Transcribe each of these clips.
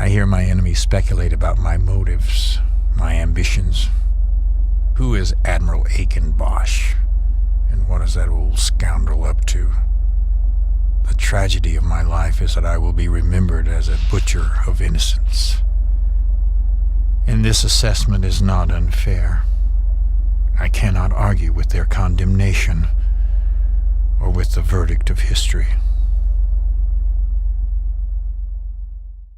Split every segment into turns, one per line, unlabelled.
I hear my enemies speculate about my motives, my ambitions. Who is Admiral Aiken Bosch? And what is that old scoundrel up to? The tragedy of my life is that I will be remembered as a butcher of innocence. And this assessment is not unfair. I cannot argue with their condemnation or with the verdict of history.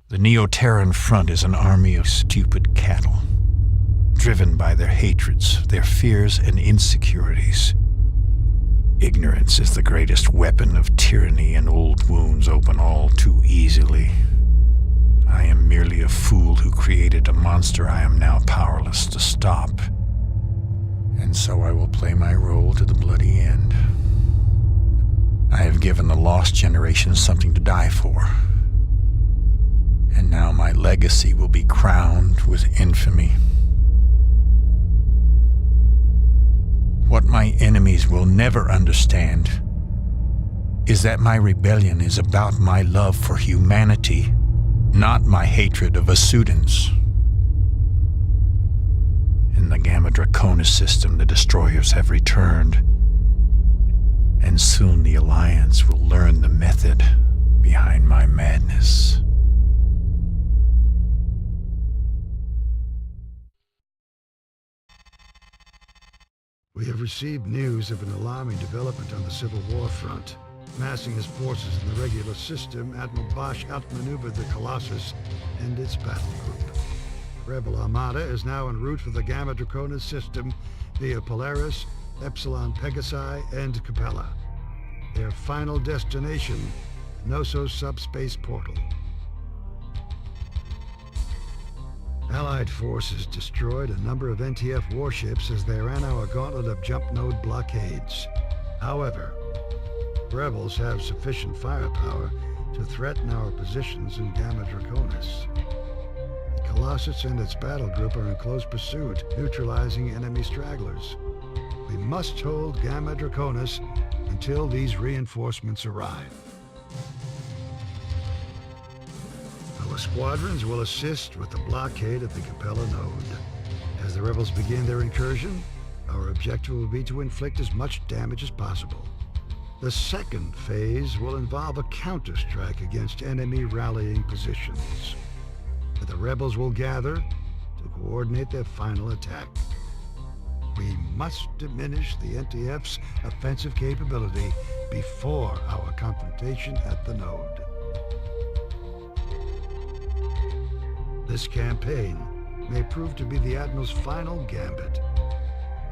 The Neo-Terran Front is an army of stupid cattle, driven by their hatreds, their fears and insecurities. Ignorance is the greatest weapon of tyranny, and old wounds open all too easily. I am merely a fool who created a monster I am now powerless to stop. And so I will play my role to the bloody end. I have given the lost generation something to die for. And now my legacy will be crowned with infamy. What my enemies will never understand is that my rebellion is about my love for humanity, not my hatred of Asudans. In the Gamma Draconis system, the destroyers have returned, and soon the Alliance will learn the method behind my madness.
We have received news of an alarming development on the Civil War front. Massing his forces in the regular system, Admiral Bosch outmaneuvered the Colossus and its battle group. Rebel Armada is now en route for the Gamma Draconis system via Polaris, Epsilon Pegasi, and Capella. Their final destination, Knossos subspace portal. Allied forces destroyed a number of NTF warships as they ran our gauntlet of jump node blockades. However, rebels have sufficient firepower to threaten our positions in Gamma Draconis. The Colossus and its battle group are in close pursuit, neutralizing enemy stragglers. We must hold Gamma Draconis until these reinforcements arrive. Our squadrons will assist with the blockade of the Capella node. As the rebels begin their incursion, our objective will be to inflict as much damage as possible. The second phase will involve a counterstrike against enemy rallying positions, where the rebels will gather to coordinate their final attack. We must diminish the NTF's offensive capability before our confrontation at the node. This campaign may prove to be the Admiral's final gambit.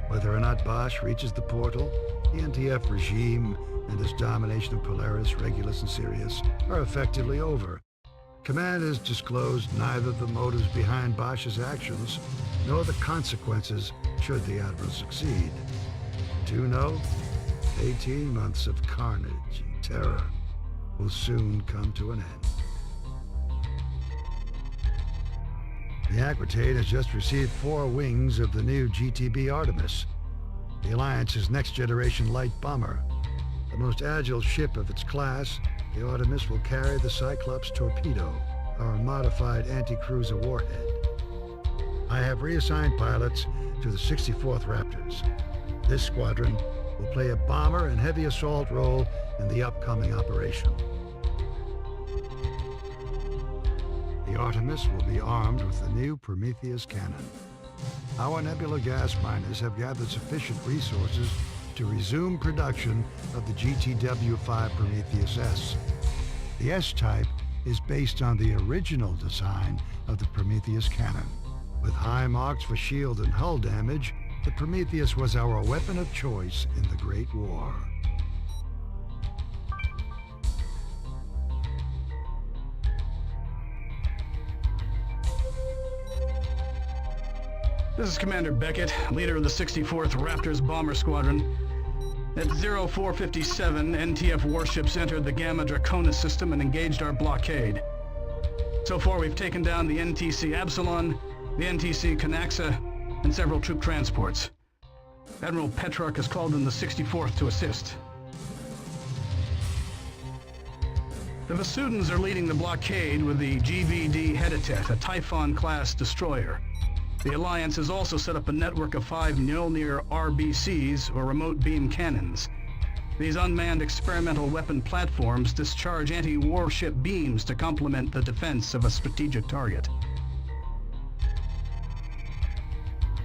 Whether or not Bosch reaches the portal, the NTF regime and its domination of Polaris, Regulus, and Sirius are effectively over. Command has disclosed neither the motives behind Bosch's actions nor the consequences should the Admiral succeed. To know, 18 months of carnage and terror will soon come to an end. The Aquitaine has just received 4 wings of the new GTB Artemis, the Alliance's next-generation light bomber. The most agile ship of its class, the Artemis will carry the Cyclops torpedo, our modified anti-cruiser warhead. I have reassigned pilots to the 64th Raptors. This squadron will play a bomber and heavy assault role in the upcoming operation. The Artemis will be armed with the new Prometheus cannon. Our nebula gas miners have gathered sufficient resources to resume production of the GTW-5 Prometheus S. The S-type is based on the original design of the Prometheus cannon. With high marks for shield and hull damage, the Prometheus was our weapon of choice in the Great War.
This is Commander Beckett, leader of the 64th Raptors Bomber Squadron. At 0457, NTF warships entered the Gamma Draconis system and engaged our blockade. So far, we've taken down the NTC Absalon, the NTC Canaxa, and several troop transports. Admiral Petrarch has called in the 64th to assist. The Vasudans are leading the blockade with the GVD Heditet, a Typhon-class destroyer. The Alliance has also set up a network of 5 Mjolnir RBCs, or remote beam cannons. These unmanned experimental weapon platforms discharge anti-warship beams to complement the defense of a strategic target.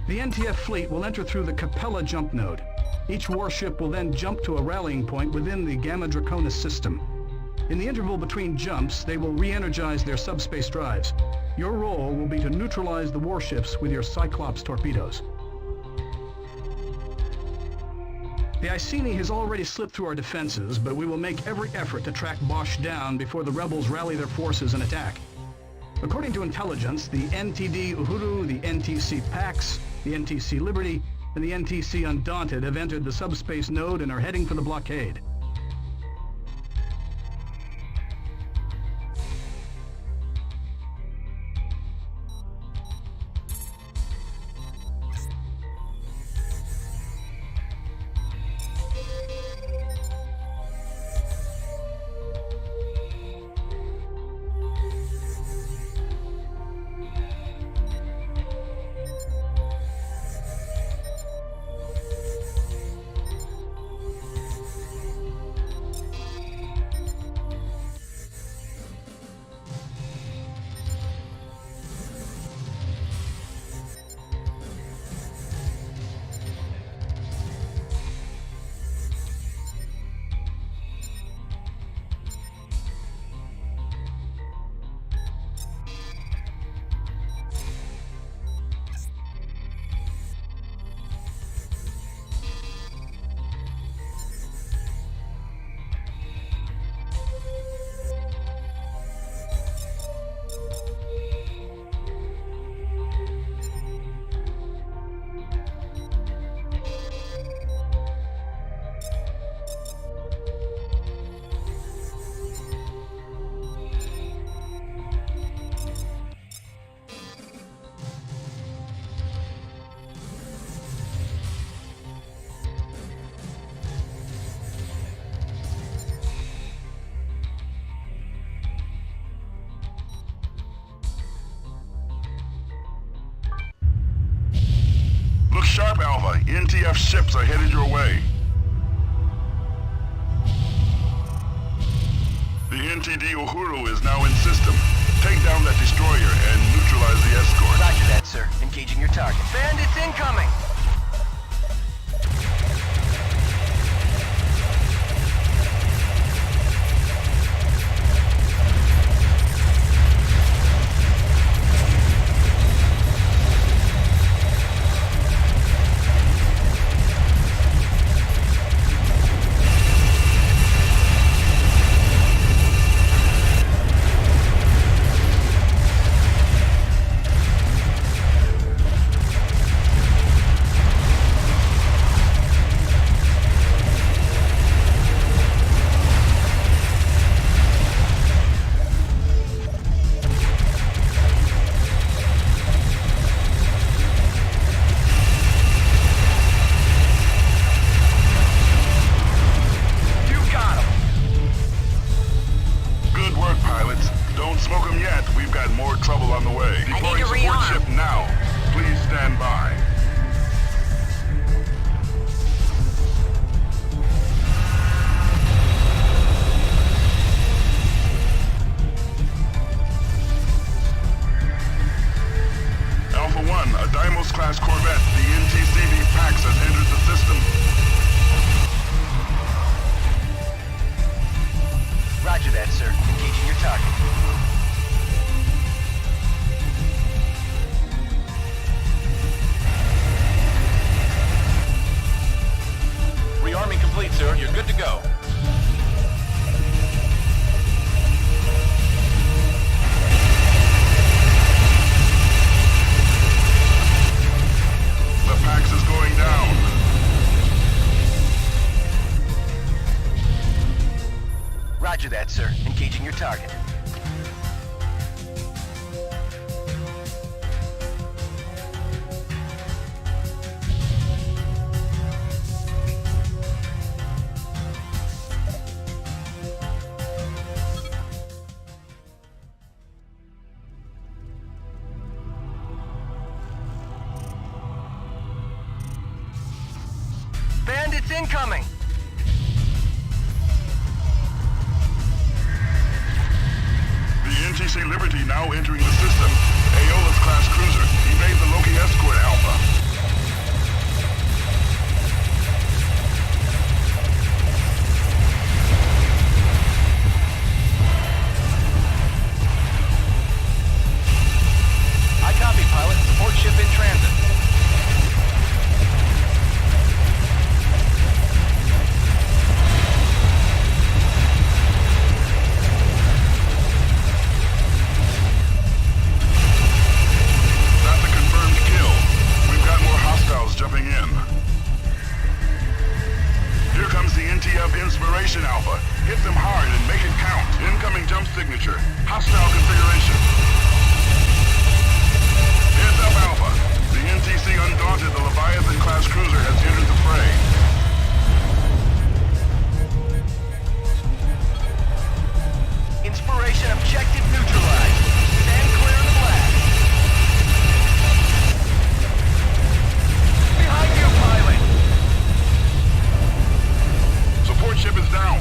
The NTF fleet will enter through the Capella jump node. Each warship will then jump to a rallying point within the Gamma Draconis system. In the interval between jumps, they will re-energize their subspace drives. Your role will be to neutralize the warships with your Cyclops torpedoes. The Iceni has already slipped through our defenses, but we will make every effort to track Bosch down before the rebels rally their forces and attack. According to intelligence, the NTD Uhuru, the NTC Pax, the NTC Liberty, and the NTC Undaunted have entered the subspace node and are heading for the blockade.
Sharp, Alpha. NTF ships are headed your way. The NTD Uhuru is now in system. Take down that destroyer and neutralize the escort.
Roger that, sir. Engaging your target. Bandits incoming!
Class corvette, the NTCB Pax has entered the system.
Roger that, sir. Engaging your target. incoming!
The NTC Liberty now entering the system. Aeolus class cruiser. Evade the Loki escort Alpha.
I copy, pilot. Support ship in transit.
That's a confirmed kill. We've got more hostiles jumping in. Here comes the NTF Inspiration Alpha. Hit them hard and make it count. Incoming jump signature. Hostile configuration. Heads up, Alpha. The NTC Undaunted, the Leviathan-class cruiser, has entered the fray.
Inspiration objective neutralized. Stand clear of the blast. Behind you, pilot!
Support ship is down.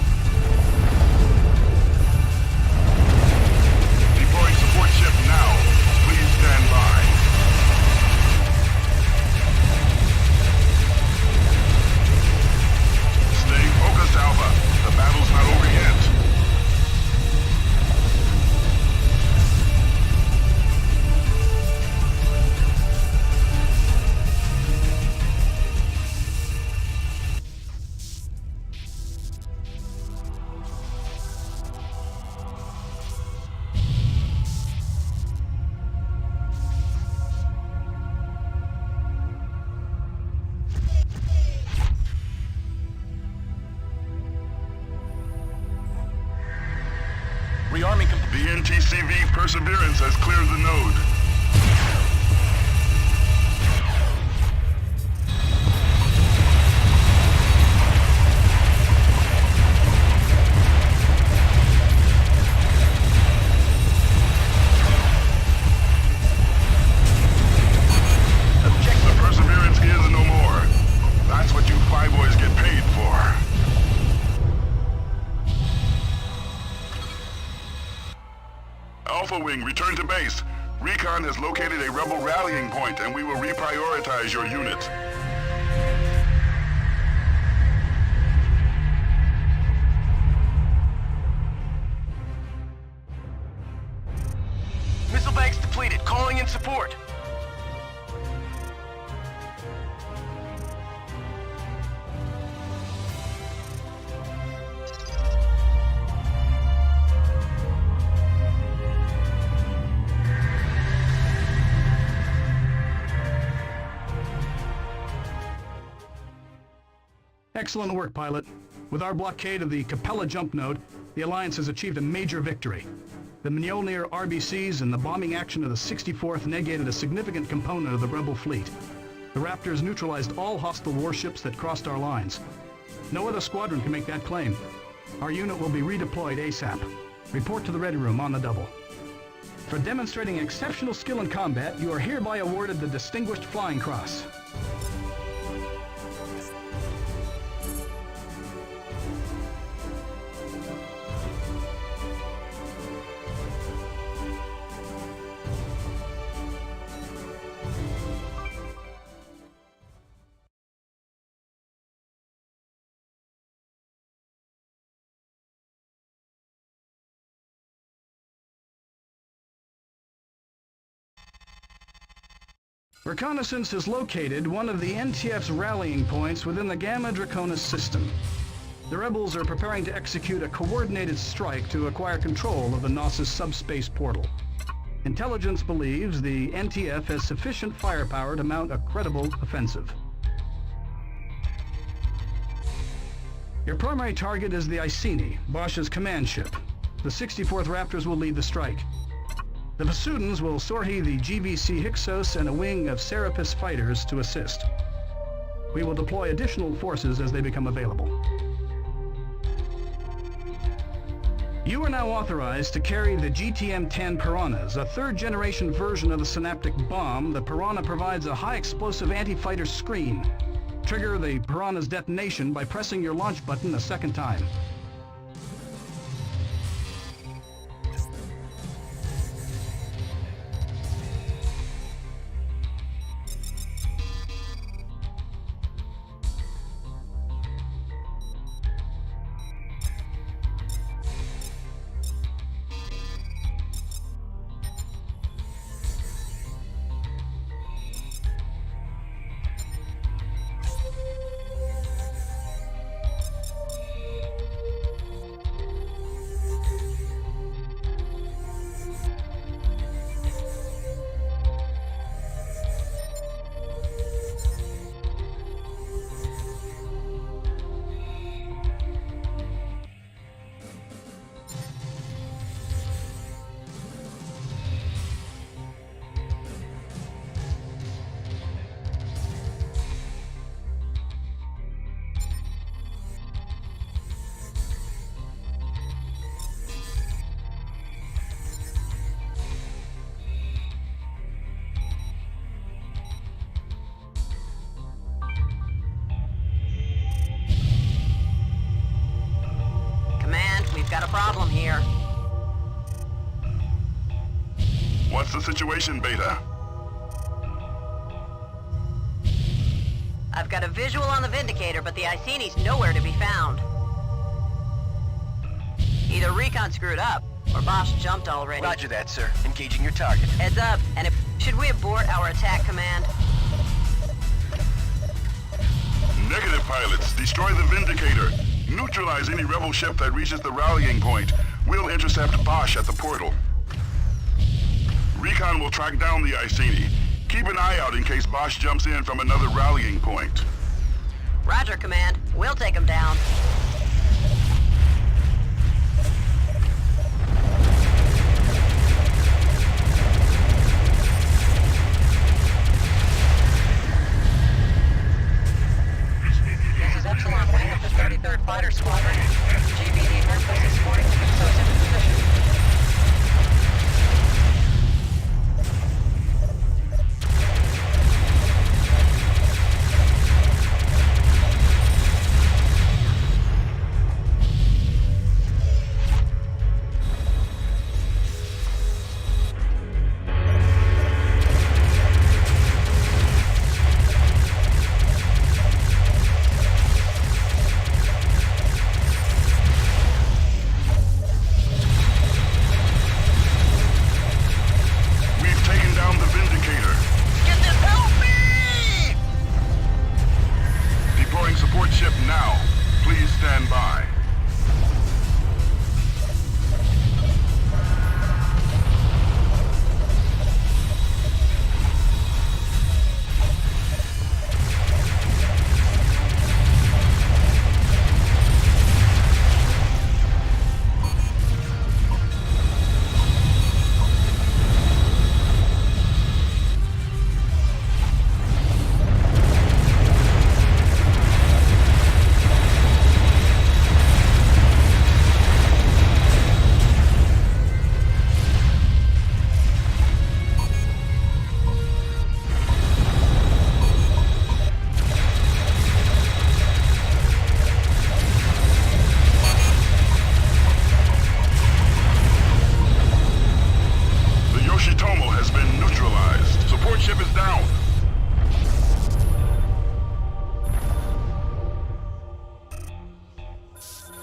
Deploying support ship now. Please stand by. Stay focused, Alpha. The battle's not over yet.
Rearming
The NTCV Perseverance has cleared the node. The Perseverance is no more. That's what you Phi Boys get paid for. Alpha Wing, return to base. Recon has located a rebel rallying point, and we will reprioritize your unit.
Missile banks depleted. Calling in support.
Excellent work, pilot. With our blockade of the Capella jump node, the Alliance has achieved a major victory. The Mjolnir RBCs and the bombing action of the 64th negated a significant component of the rebel fleet. The Raptors neutralized all hostile warships that crossed our lines. No other squadron can make that claim. Our unit will be redeployed ASAP. Report to the ready room on the double. For demonstrating exceptional skill in combat, you are hereby awarded the Distinguished Flying Cross. Reconnaissance has located one of the NTF's rallying points within the Gamma Draconis system. The rebels are preparing to execute a coordinated strike to acquire control of the Gnosis subspace portal. Intelligence believes the NTF has sufficient firepower to mount a credible offensive. Your primary target is the Iceni, Bosch's command ship. The 64th Raptors will lead the strike. The Vasudans will Sorhi the GVC Hyksos and a wing of Serapis fighters to assist. We will deploy additional forces as they become available. You are now authorized to carry the GTM-10 Piranhas, a third-generation version of the synaptic bomb. The Piranha provides a high-explosive anti-fighter screen. Trigger the Piranha's detonation by pressing your launch button a second time.
Got a problem here.
What's the situation, Beta?
I've got a visual on the Vindicator, but the Iceni's nowhere to be found. Either Recon screwed up, or Bosch jumped already.
Roger that, sir. Engaging your target.
Heads up, and should we abort our attack, Command?
Negative, pilots. Destroy the Vindicator. Neutralize any rebel ship that reaches the rallying point. We'll intercept Bosch at the portal. Recon will track down the Iceni. Keep an eye out in case Bosch jumps in from another rallying point.
Roger, Command. We'll take him down. This is Epsilon Wing of the 33rd Fighter Squadron. GBD Northwest is sporting to themselves into position.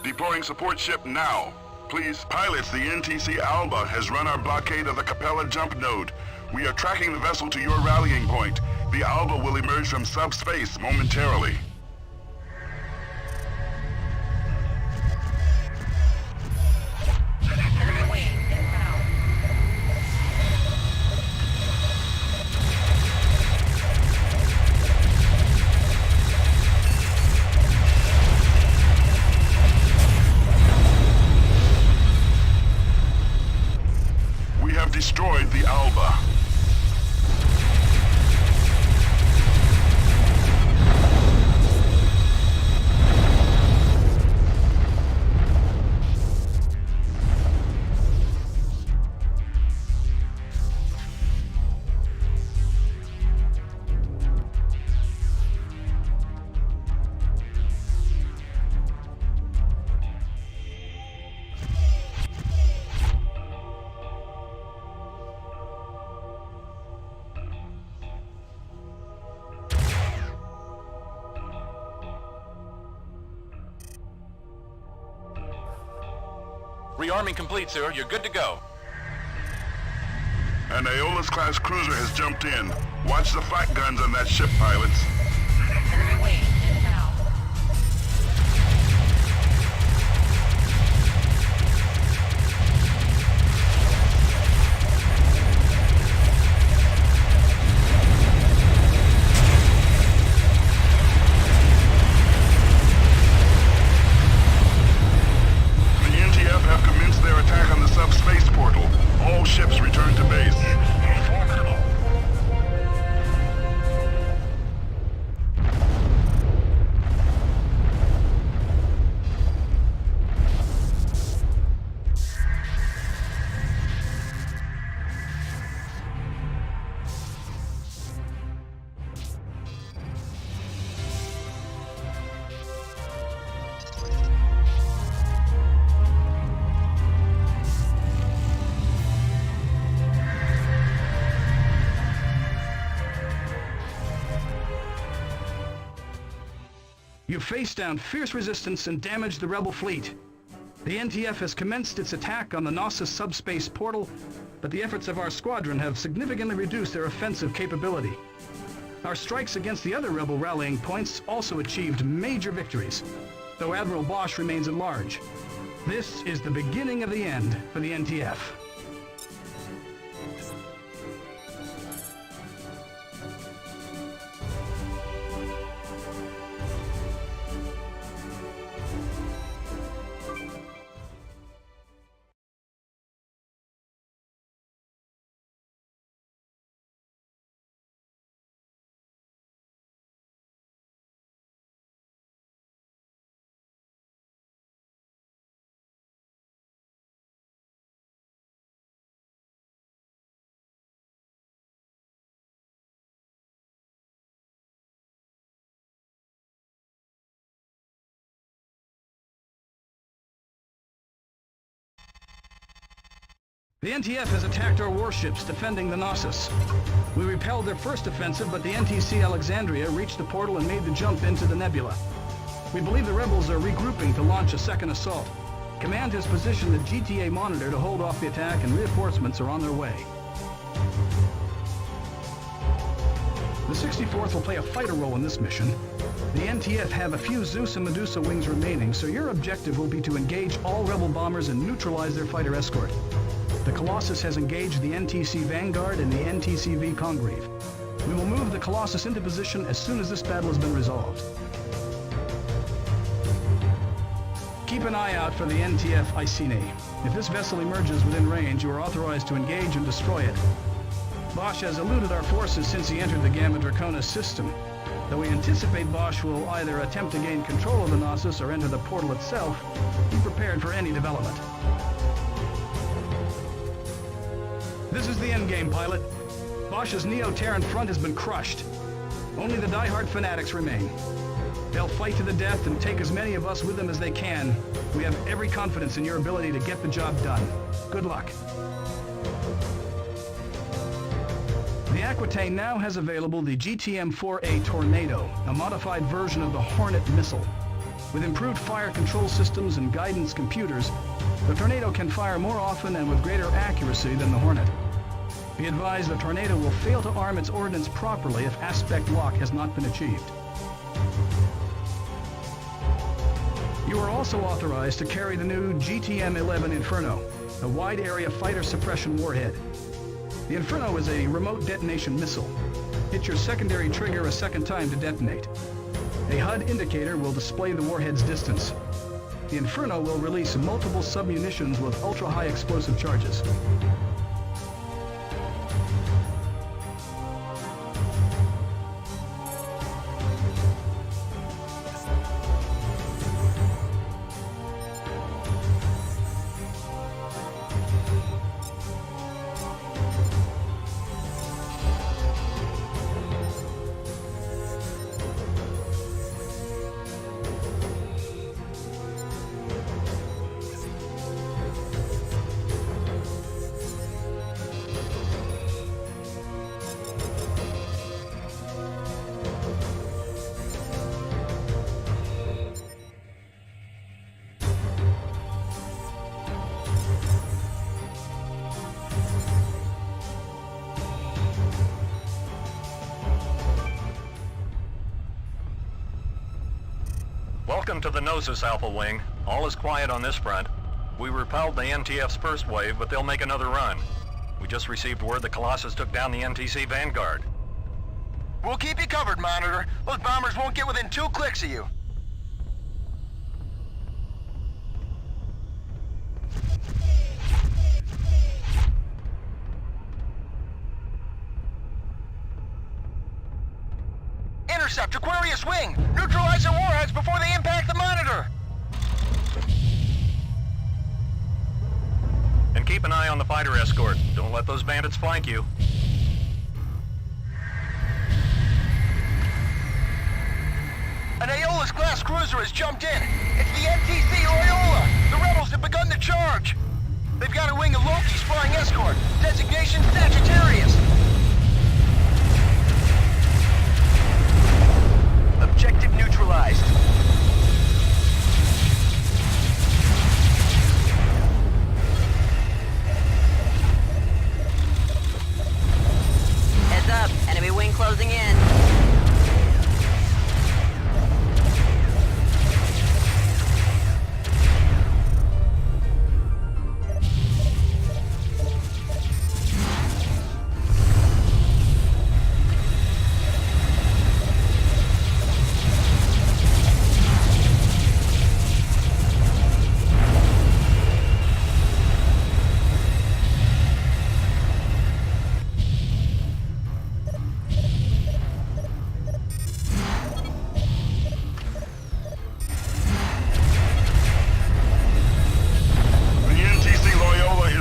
Deploying support ship now. Please, pilots, the NTC Alba has run our blockade of the Capella jump node. We are tracking the vessel to your rallying point. The Alba will emerge from subspace momentarily. Destroyed the Alba.
Rearming complete, sir. You're good to go.
An Aeolus-class cruiser has jumped in. Watch the flak guns on that ship, pilots.
Enemy wave in now.
The NTF have commenced their attack on the subspace portal. All ships return to base.
Formidable.
You faced down fierce resistance and damaged the rebel fleet. The NTF has commenced its attack on the Gnosis subspace portal, but the efforts of our squadron have significantly reduced their offensive capability. Our strikes against the other rebel rallying points also achieved major victories, though Admiral Bosch remains at large. This is the beginning of the end for the NTF. The NTF has attacked our warships defending the Gnosis. We repelled their first offensive, but the NTC Alexandria reached the portal and made the jump into the nebula. We believe the rebels are regrouping to launch a second assault. Command has positioned the GTA Monitor to hold off the attack, and reinforcements are on their way. The 64th will play a fighter role in this mission. The NTF have a few Zeus and Medusa wings remaining, so your objective will be to engage all rebel bombers and neutralize their fighter escort. The Colossus has engaged the NTC Vanguard and the NTCV Congreve. We will move the Colossus into position as soon as this battle has been resolved. Keep an eye out for the NTF Iceni. If this vessel emerges within range, you are authorized to engage and destroy it. Bosch has eluded our forces since he entered the Gamma Draconis system. Though we anticipate Bosch will either attempt to gain control of the Gnosis or enter the portal itself, be prepared for any development. This is the Endgame, pilot. Bosch's Neo-Terran front has been crushed. Only the die-hard fanatics remain. They'll fight to the death and take as many of us with them as they can. We have every confidence in your ability to get the job done. Good luck. The Aquitaine now has available the GTM-4A Tornado, a modified version of the Hornet missile. With improved fire control systems and guidance computers, the Tornado can fire more often and with greater accuracy than the Hornet. Be advised the Tornado will fail to arm its ordnance properly if aspect lock has not been achieved. You are also authorized to carry the new GTM-11 Inferno, a wide-area fighter suppression warhead. The Inferno is a remote detonation missile. Hit your secondary trigger a second time to detonate. A HUD indicator will display the warhead's distance. The Inferno will release multiple submunitions with ultra-high explosive charges.
Welcome to the Gnosis, Alpha Wing. All is quiet on this front. We repelled the NTF's first wave, but they'll make another run. We just received word the Colossus took down the NTC Vanguard.
We'll keep you covered, Monitor. Those bombers won't get within 2 clicks of you. Intercept Aquarius Wing! Neutralize the warheads before they impact the Monitor!
And keep an eye on the fighter escort. Don't let those bandits flank you.
An Aeolus-class cruiser has jumped in. It's the NTC Loyola. The rebels have begun to charge. They've got a wing of Loki's flying escort. Designation Sagittarius. Objective neutralized.
Heads up, enemy wing closing in.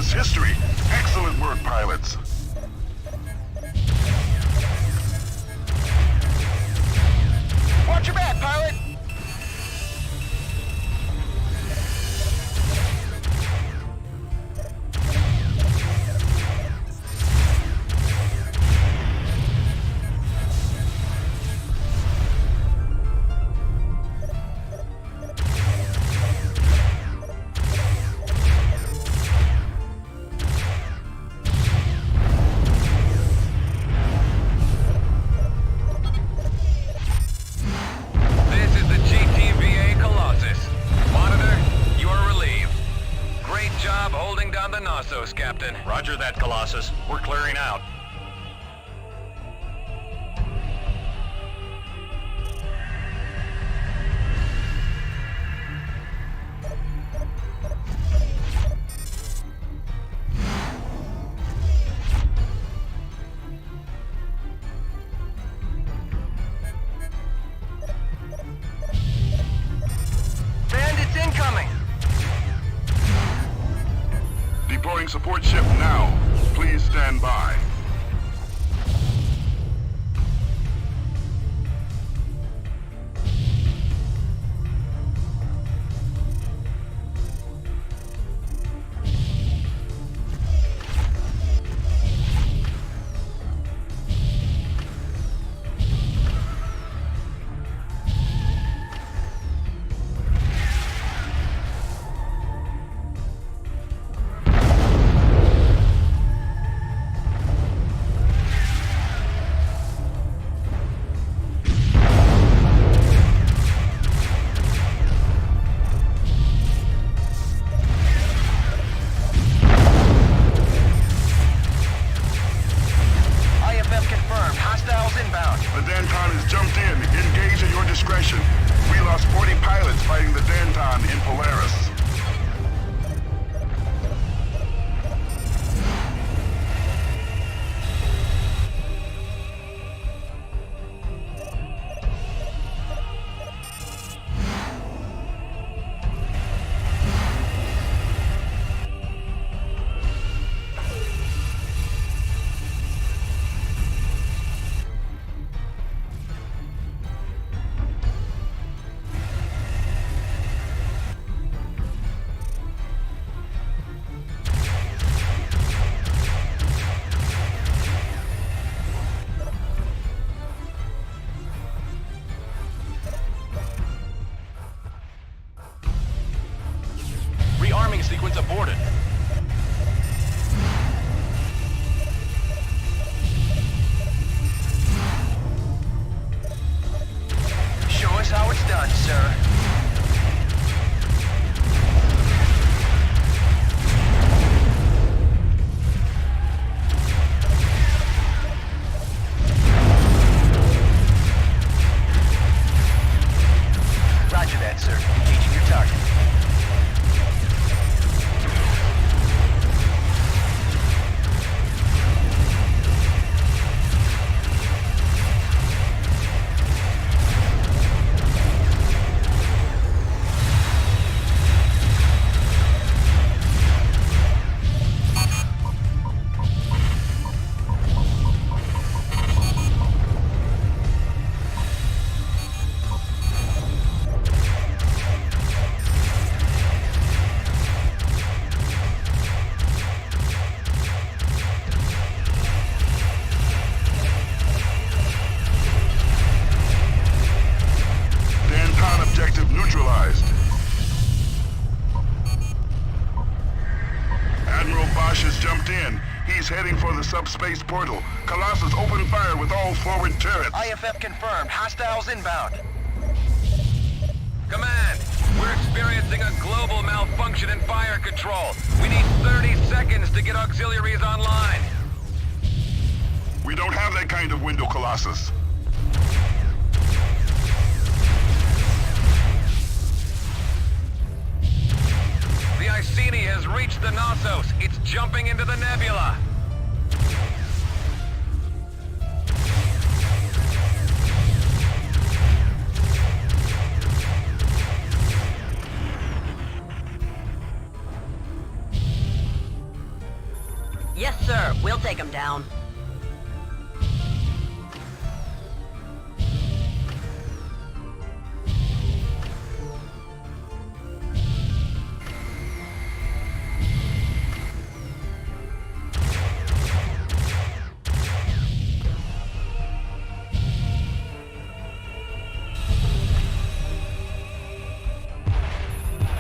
History. Excellent work, pilots.
Watch your back, pilot!
Captain. Roger that, Colossus. We're clearing out.
Bandits incoming!
Deploying support ship now. Please stand by. We lost 40 pilots fighting the Danton in Polaris. He's heading for the subspace portal. Colossus, open fire with all forward turrets.
IFF confirmed. Hostiles inbound.
Command, we're experiencing a global malfunction in fire control. We need 30 seconds to get auxiliaries online.
We don't have that kind of window, Colossus.
The Iceni has reached the Knossos. It's jumping into the nebula.
Yes, sir. We'll take him down.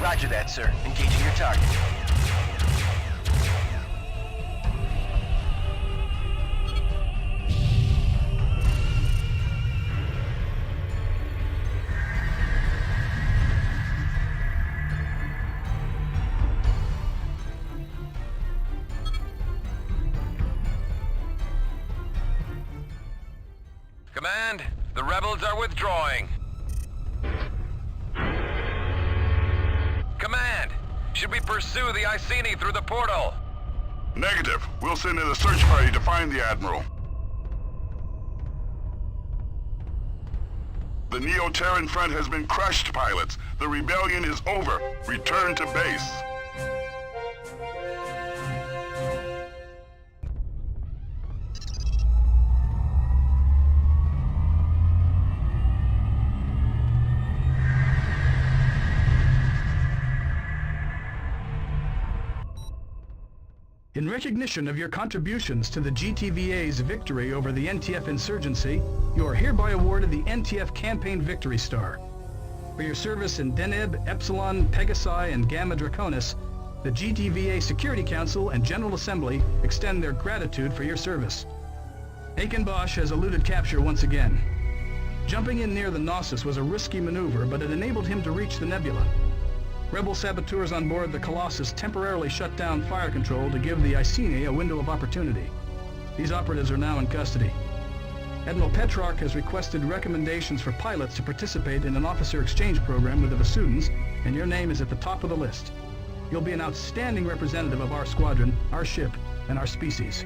Roger that, sir. Engaging your target.
Command, the rebels are withdrawing. Command, should we pursue the Iceni through the portal?
Negative. We'll send in a search party to find the Admiral. The Neo-Terran front has been crushed, pilots. The rebellion is over. Return to base.
In recognition of your contributions to the GTVA's victory over the NTF insurgency, you are hereby awarded the NTF Campaign Victory Star. For your service in Deneb, Epsilon, Pegasi, and Gamma Draconis, the GTVA Security Council and General Assembly extend their gratitude for your service. Aiken Bosch has eluded capture once again. Jumping in near the Knossos was a risky maneuver, but it enabled him to reach the nebula. Rebel saboteurs on board the Colossus temporarily shut down fire control to give the Iceni a window of opportunity. These operatives are now in custody. Admiral Petrarch has requested recommendations for pilots to participate in an officer exchange program with the Vasudans, and your name is at the top of the list. You'll be an outstanding representative of our squadron, our ship, and our species.